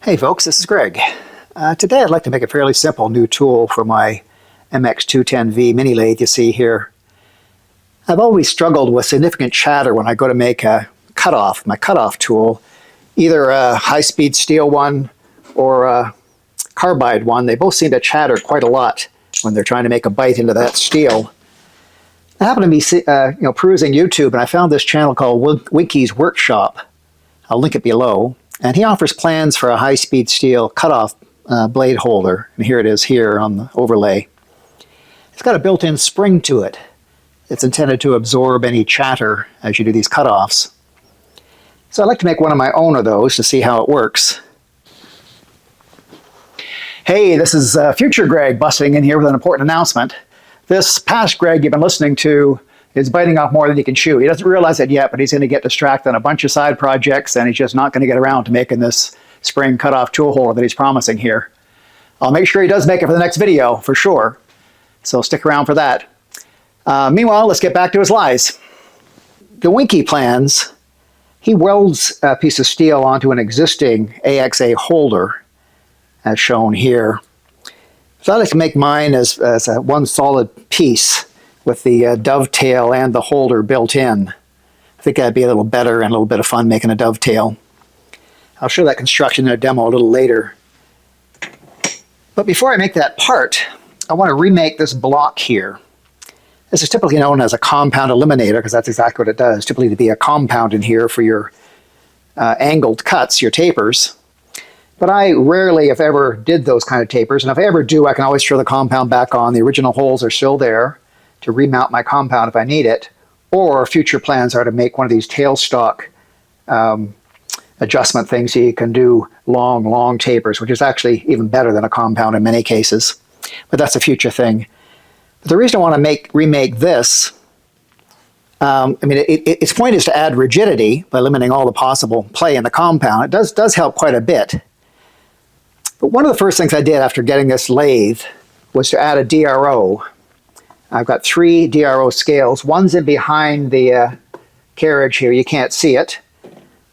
Hey folks, this is Greg. Today I'd like to make a fairly simple new tool for my MX210V mini lathe you see here. I've always struggled with significant chatter when I go to make a cutoff, my cutoff tool, either a high-speed steel one or a carbide one. They both seem to chatter quite a lot when they're trying to make a bite into that steel. I happened to be perusing YouTube and I found this channel called Winky's Workshop. I'll link it below. And he offers plans for a high-speed steel cutoff blade holder. And here it is here on the overlay. It's got a built-in spring to it. It's intended to absorb any chatter as you do these cutoffs. So I'd like to make one of my own of those to see how it works. Hey, this is future Greg busting in here with an important announcement. This past Greg you've been listening to is biting off more than he can chew. He doesn't realize it yet, but he's going to get distracted on a bunch of side projects, and he's just not going to get around to making this spring cutoff tool holder that he's promising here. I'll make sure he does make it for the next video, for sure. So stick around for that. Meanwhile, let's get back to his lies. The Winky plans, he welds a piece of steel onto an existing AXA holder, as shown here. So I like to make mine as a one solid piece with the dovetail and the holder built in. I think that'd be a little better and a little bit of fun making a dovetail. I'll show that construction in a demo a little later. But before I make that part, I want to remake this block here. This is typically known as a compound eliminator because that's exactly what it does. Typically to be a compound in here for your angled cuts, your tapers. But I rarely, if ever, did those kind of tapers. And if I ever do, I can always throw the compound back on. The original holes are still there to remount my compound if I need it, or future plans are to make one of these tailstock adjustment things so you can do long tapers, which is actually even better than a compound in many cases. But that's a future thing. But the reason I want to remake this, its point is to add rigidity by limiting all the possible play in the compound. It does help quite a bit. But one of the first things I did after getting this lathe was to add a DRO. I've got 3 DRO scales. One's in behind the carriage here. You can't see it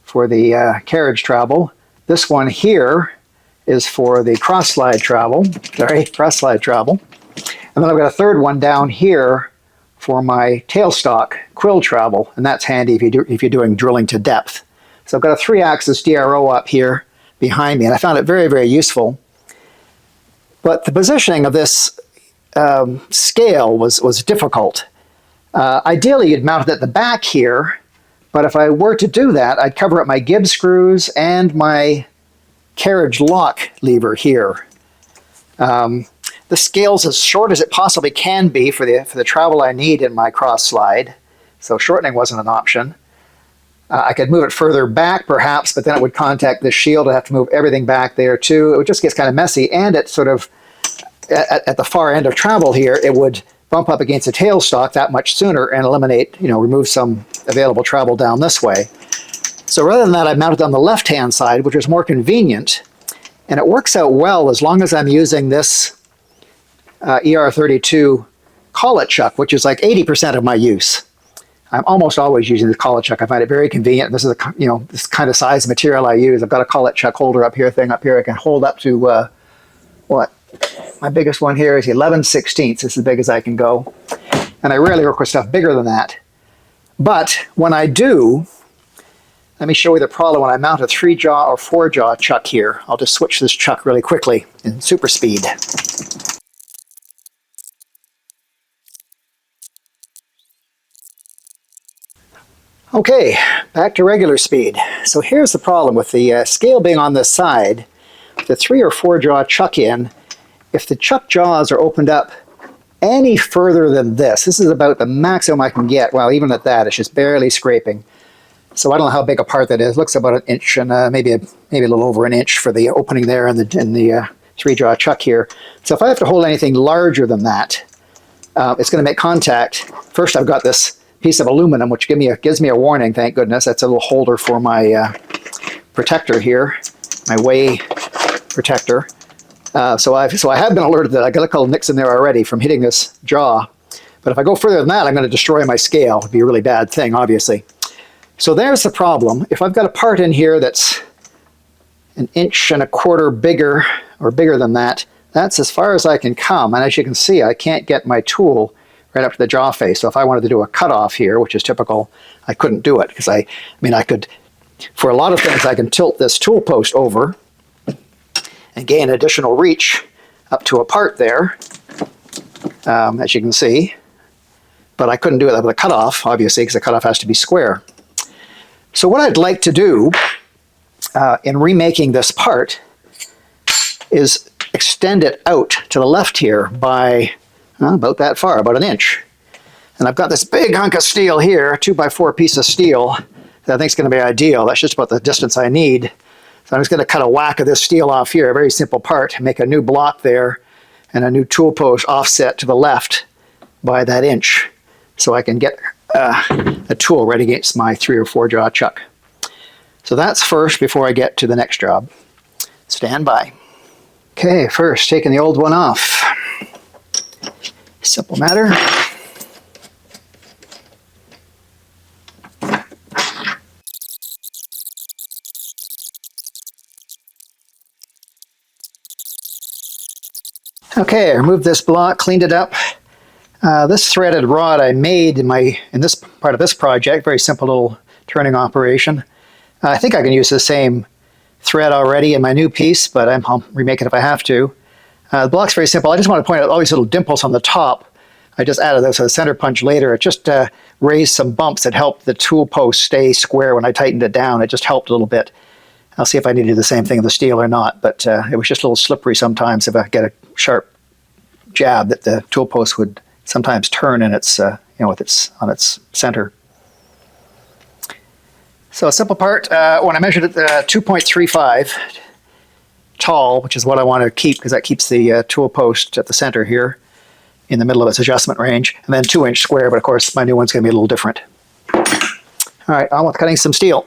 for the carriage travel. This one here is for the cross-slide travel. Cross-slide travel. And then I've got a third one down here for my tailstock quill travel, and that's handy if you're doing drilling to depth. So I've got a 3-axis DRO up here behind me, and I found it very, very useful. But the positioning of this scale was difficult. Ideally, you'd mount it at the back here, but if I were to do that, I'd cover up my Gibbs screws and my carriage lock lever here. The scale's as short as it possibly can be for the travel I need in my cross slide, so shortening wasn't an option. I could move it further back perhaps, but then it would contact the shield. I'd have to move everything back there too. It just gets kind of messy, and it sort of at the far end of travel here, it would bump up against the tailstock that much sooner and eliminate, remove some available travel down this way. So rather than that, I mounted on the left-hand side, which was more convenient, and it works out well as long as I'm using this ER32 collet chuck, which is like 80% of my use. I'm almost always using this collet chuck. I find it very convenient. This is this kind of size material I use. I've got a collet chuck holder up here, thing up here. I can hold up to what? My biggest one here is 11/16. This is as big as I can go. And I rarely work with stuff bigger than that. But when I do, let me show you the problem when I mount a 3-jaw or 4-jaw chuck here. I'll just switch this chuck really quickly in super speed. Okay, back to regular speed. So here's the problem with the scale being on this side. The 3 or 4 jaw chuck in, if the chuck jaws are opened up any further than this is about the maximum I can get. Well, even at that, it's just barely scraping. So I don't know how big a part that is. Looks about an inch and maybe a little over an inch for the opening there in the 3-jaw chuck here. So if I have to hold anything larger than that, it's going to make contact. First, I've got this piece of aluminum, which gives me a warning. Thank goodness. That's a little holder for my protector here, my way protector. So I have been alerted that I got a couple nicks in there already from hitting this jaw. But if I go further than that, I'm going to destroy my scale. It'd be a really bad thing, obviously. So there's the problem. If I've got a part in here that's 1.25 inches bigger, or bigger than that. That's as far as I can come, and as you can see, I can't get my tool right up to the jaw face. So if I wanted to do a cutoff here, which is typical, I couldn't do it, because I could, for a lot of things, I can tilt this tool post over and gain additional reach up to a part there, as you can see. But I couldn't do it with a cutoff, obviously, because the cutoff has to be square. So what I'd like to do in remaking this part is extend it out to the left here by about that far, about 1 inch. And I've got this big hunk of steel here, a 2x4 piece of steel, that I think is going to be ideal. That's just about the distance I need. So I'm just going to cut a whack of this steel off here, a very simple part, make a new block there, and a new tool post offset to the left by that inch, so I can get a tool right against my 3 or 4 jaw chuck. So that's first before I get to the next job. Stand by. Okay, first taking the old one off. Simple matter. Okay, I removed this block, cleaned it up. This threaded rod I made in this part of this project, very simple little turning operation. I think I can use the same thread already in my new piece, but I'll remake it if I have to. The block's very simple. I just want to point out all these little dimples on the top. I just added those to the center punch later. It just raised some bumps that helped the tool post stay square when I tightened it down. It just helped a little bit. I'll see if I need to do the same thing with the steel or not, but it was just a little slippery sometimes if I get a sharp jab that the tool post would sometimes turn in its, on its center. So a simple part, when I measured it 2.35 tall, which is what I want to keep because that keeps the tool post at the center here in the middle of its adjustment range, and then 2-inch square, but of course my new one's going to be a little different. All right, on with cutting some steel.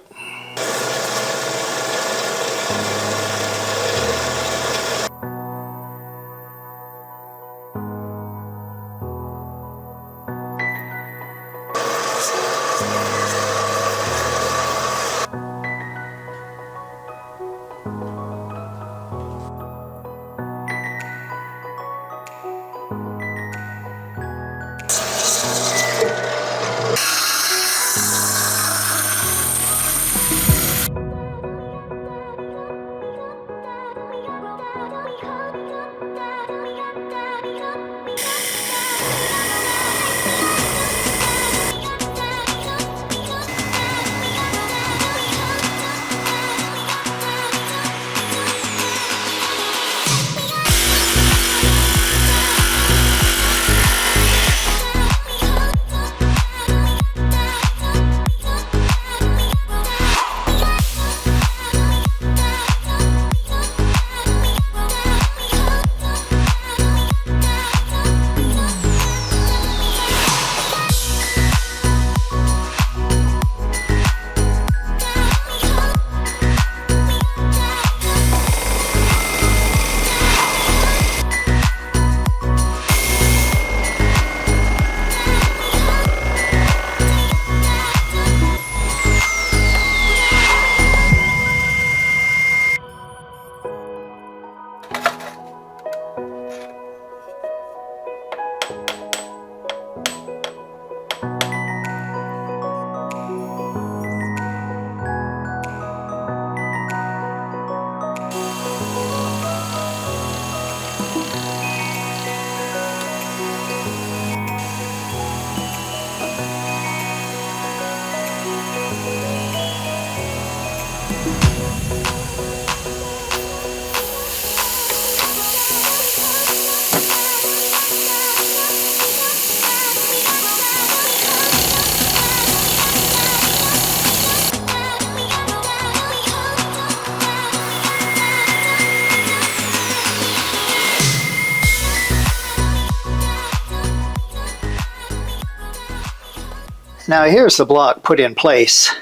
Now here's the block put in place.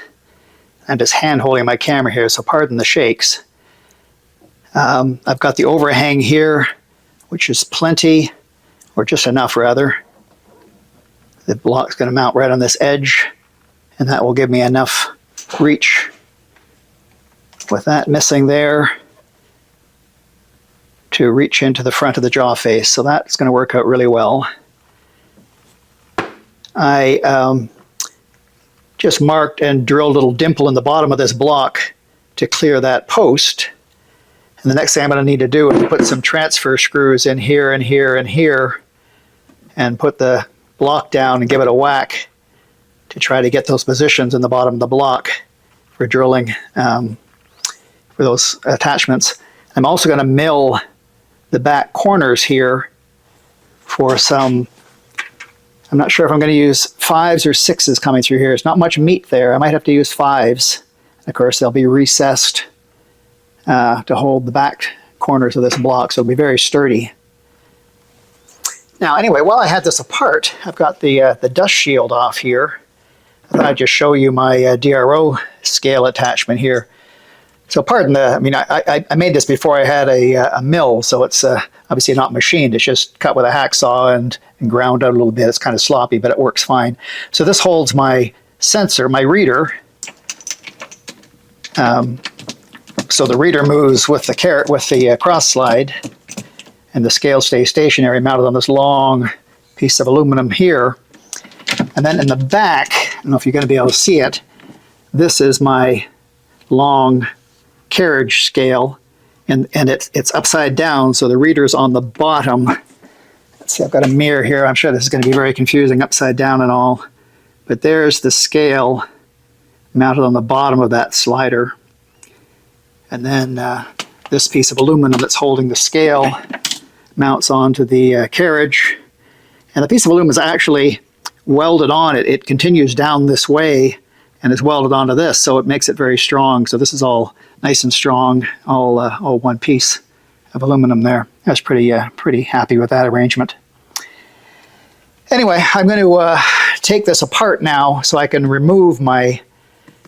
I'm just hand holding my camera here, so pardon the shakes. I've got the overhang here, which is plenty, or just enough rather. The block's going to mount right on this edge, and that will give me enough reach. With that missing there, to reach into the front of the jaw face. So that's going to work out really well. I just marked and drilled a little dimple in the bottom of this block to clear that post. And the next thing I'm going to need to do is put some transfer screws in here and here and here and put the block down and give it a whack to try to get those positions in the bottom of the block for drilling for those attachments. I'm also going to mill the back corners here for some, I'm not sure if I'm going to use 5s or 6s coming through here. It's not much meat there. I might have to use 5s. Of course, they'll be recessed to hold the back corners of this block, so it'll be very sturdy. Now, anyway, while I had this apart, I've got the dust shield off here. I thought I'd just show you my DRO scale attachment here. So pardon the, I mean, I made this before I had a mill, so it's obviously not machined. It's just cut with a hacksaw and ground out a little bit. It's kind of sloppy, but it works fine. So this holds my sensor, my reader. So the reader moves with the cross slide, and the scale stays stationary, mounted on this long piece of aluminum here. And then in the back, I don't know if you're going to be able to see it, this is my long carriage scale, and it's upside down, so the reader's on the bottom. Let's see, I've got a mirror here. I'm sure this is going to be very confusing, upside down and all. But there's the scale mounted on the bottom of that slider. And then this piece of aluminum that's holding the scale mounts onto the carriage. And the piece of aluminum is actually welded on. It continues down this way and is welded onto this, so it makes it very strong. So this is all nice and strong, all one piece of aluminum there. I was pretty happy with that arrangement. Anyway, I'm going to take this apart now so I can remove my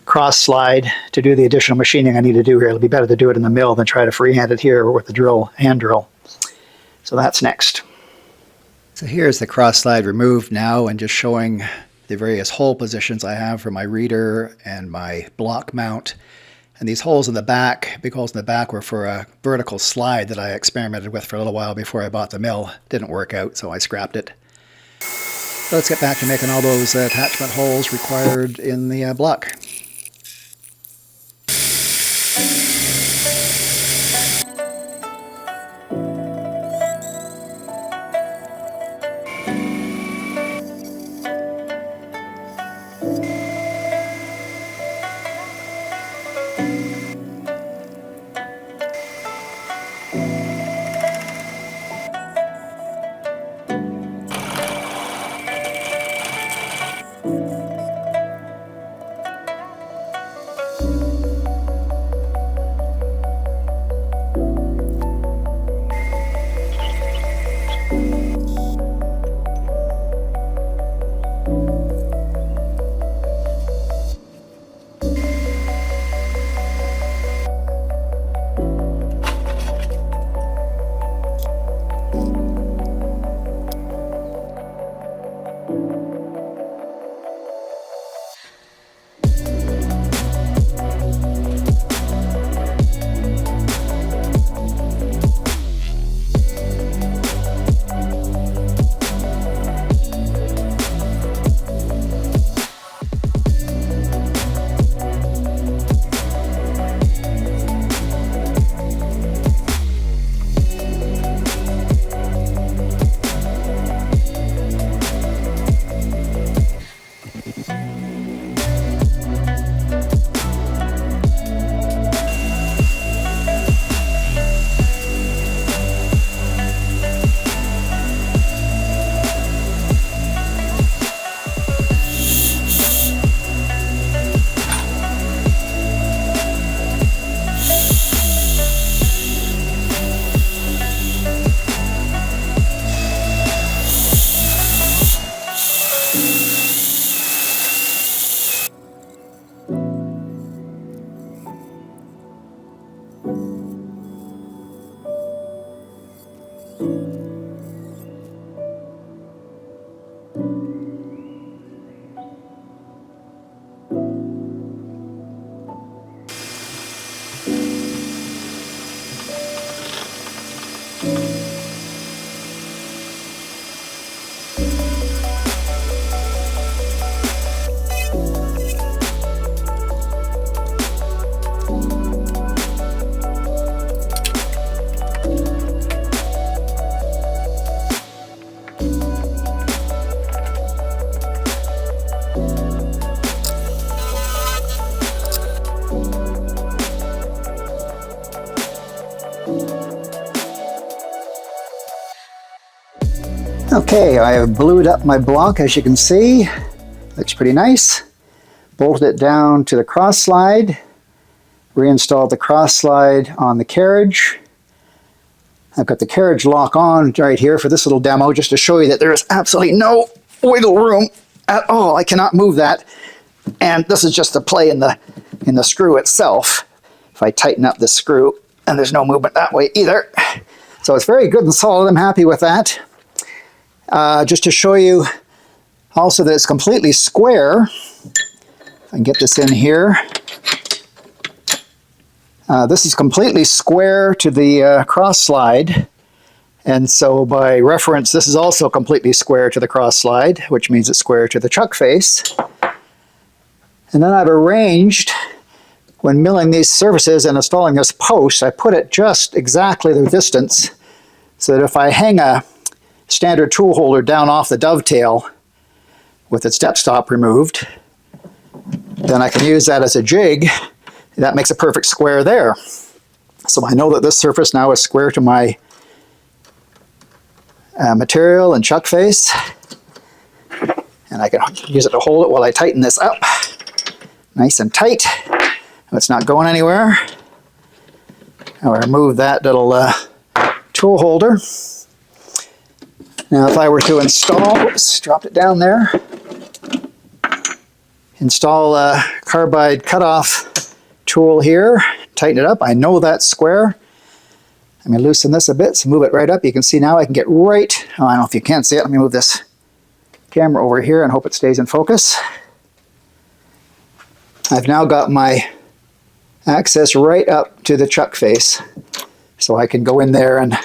cross slide to do the additional machining I need to do here. It'll be better to do it in the mill than try to freehand it here with the hand drill. So that's next. So here's the cross slide removed now, and just showing the various hole positions I have for my reader and my block mount. And these holes in the back, big holes in the back, were for a vertical slide that I experimented with for a little while before I bought the mill. Didn't work out, so I scrapped it. So let's get back to making all those attachment holes required in the block. Okay, I have glued up my block, as you can see. Looks pretty nice. Bolted it down to the cross slide. Reinstalled the cross slide on the carriage. I've got the carriage lock on right here for this little demo, just to show you that there is absolutely no wiggle room at all. I cannot move that. And this is just the play in the screw itself. If I tighten up this screw, and there's no movement that way either. So it's very good and solid. I'm happy with that. Just to show you also that it's completely square. If I can get this in here. This is completely square to the cross slide. And so by reference, this is also completely square to the cross slide, which means it's square to the chuck face. And then I've arranged, when milling these surfaces and installing this post, I put it just exactly the distance so that if I hang a standard tool holder down off the dovetail with its depth stop removed, then I can use that as a jig. That makes a perfect square there. So I know that this surface now is square to my material and chuck face. And I can use it to hold it while I tighten this up. Nice and tight. It's not going anywhere. I'll remove that little tool holder. Now if I were to install, oops, dropped it down there. Install a carbide cutoff tool here, tighten it up. I know that's square. I'm going to loosen this a bit, so move it right up. You can see now I can get right, oh, I don't know if you can see it. Let me move this camera over here and hope it stays in focus. I've now got my access right up to the chuck face, so I can go in there and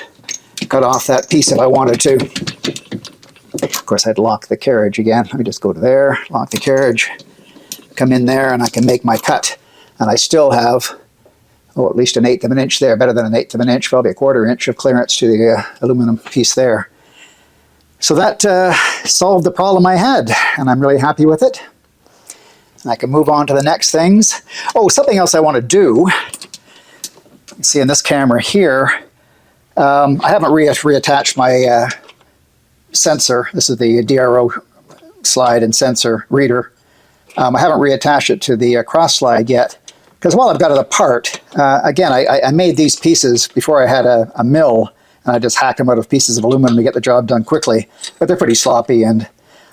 cut off that piece if I wanted to. Of course, I'd lock the carriage again. Let me just go to there, lock the carriage, come in there, and I can make my cut. And I still have, oh, at least 1/8 of an inch there, better than 1/8 of an inch, probably 1/4 inch of clearance to the aluminum piece there. So that solved the problem I had, and I'm really happy with it. And I can move on to the next things. Oh, something else I want to do. You see in this camera here, I haven't reattached my sensor. This is the DRO slide and sensor reader. I haven't reattached it to the cross slide yet, because while I've got it apart, again, I made these pieces before I had a mill, and I just hacked them out of pieces of aluminum to get the job done quickly, but they're pretty sloppy, and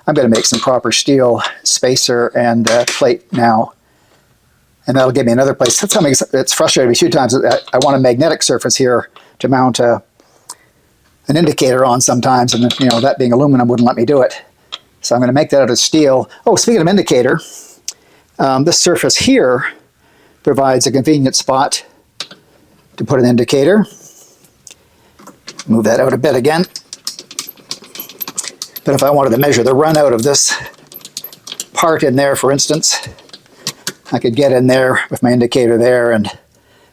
I'm going to make some proper steel spacer and plate now, and that'll give me another place. That's something that's frustrated me a few times. I want a magnetic surface here to mount an indicator on sometimes, and you know, that being aluminum wouldn't let me do it. So I'm going to make that out of steel. Oh, speaking of indicator, this surface here provides a convenient spot to put an indicator. Move that out a bit again. But if I wanted to measure the run out of this part in there, for instance, I could get in there with my indicator there and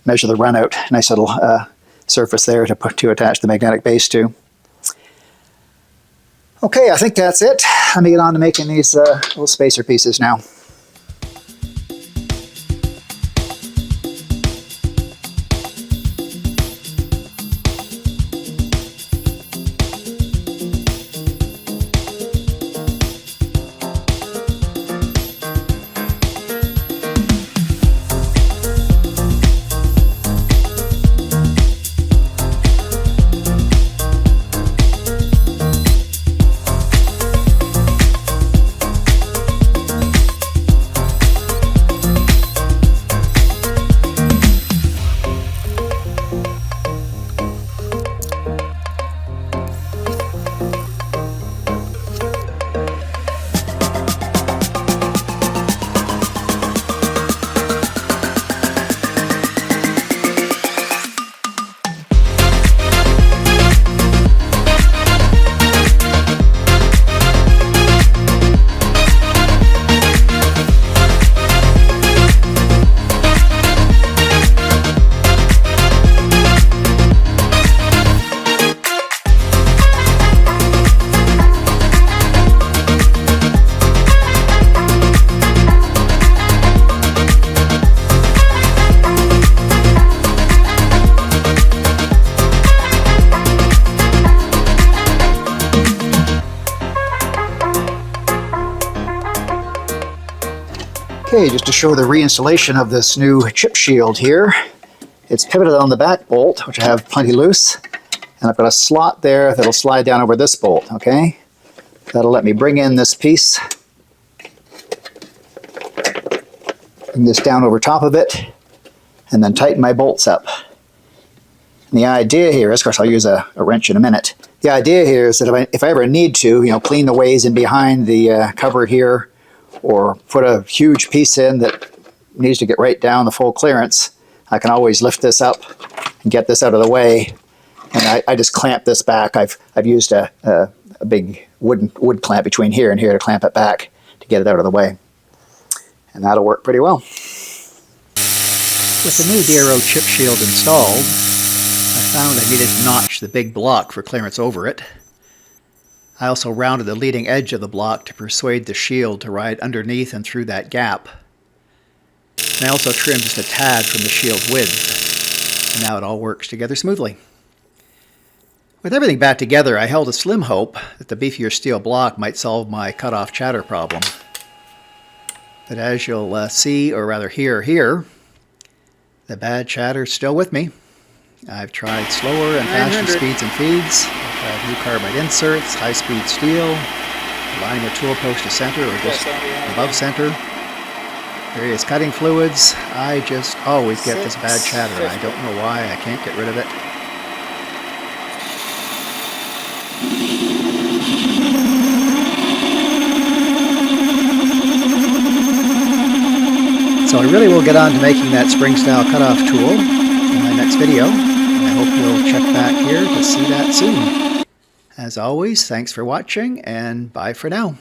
measure the run out. Nice little surface there to attach the magnetic base to. Okay, I think that's it. Let me get on to making these little spacer pieces now. Okay, just to show the reinstallation of this new chip shield here. It's pivoted on the back bolt, which I have plenty loose, and I've got a slot there that'll slide down over this bolt, okay? That'll let me bring in this piece, bring this down over top of it, and then tighten my bolts up. And the idea here is, of course I'll use a wrench in a minute, the idea here is that if I ever need to, clean the ways in behind the cover here, or put a huge piece in that needs to get right down the full clearance, I can always lift this up and get this out of the way. And I just clamp this back. I've used a big wood clamp between here and here to clamp it back to get it out of the way. And that'll work pretty well. With the new DRO chip shield installed, I found I needed to notch the big block for clearance over it. I also rounded the leading edge of the block to persuade the shield to ride underneath and through that gap. And I also trimmed just a tad from the shield width, and now it all works together smoothly. With everything back together, I held a slim hope that the beefier steel block might solve my cutoff chatter problem. But as you'll see, or rather hear here, the bad chatter's still with me. I've tried slower and faster speeds and feeds. I've tried new carbide inserts, high-speed steel, aligning the tool post to center or just above center, various cutting fluids. I just always get this bad chatter, and I don't know why. I can't get rid of it. So I really will get on to making that spring-style cutoff tool in my next video. I hope you'll check back here to see that soon. As always, thanks for watching, and bye for now.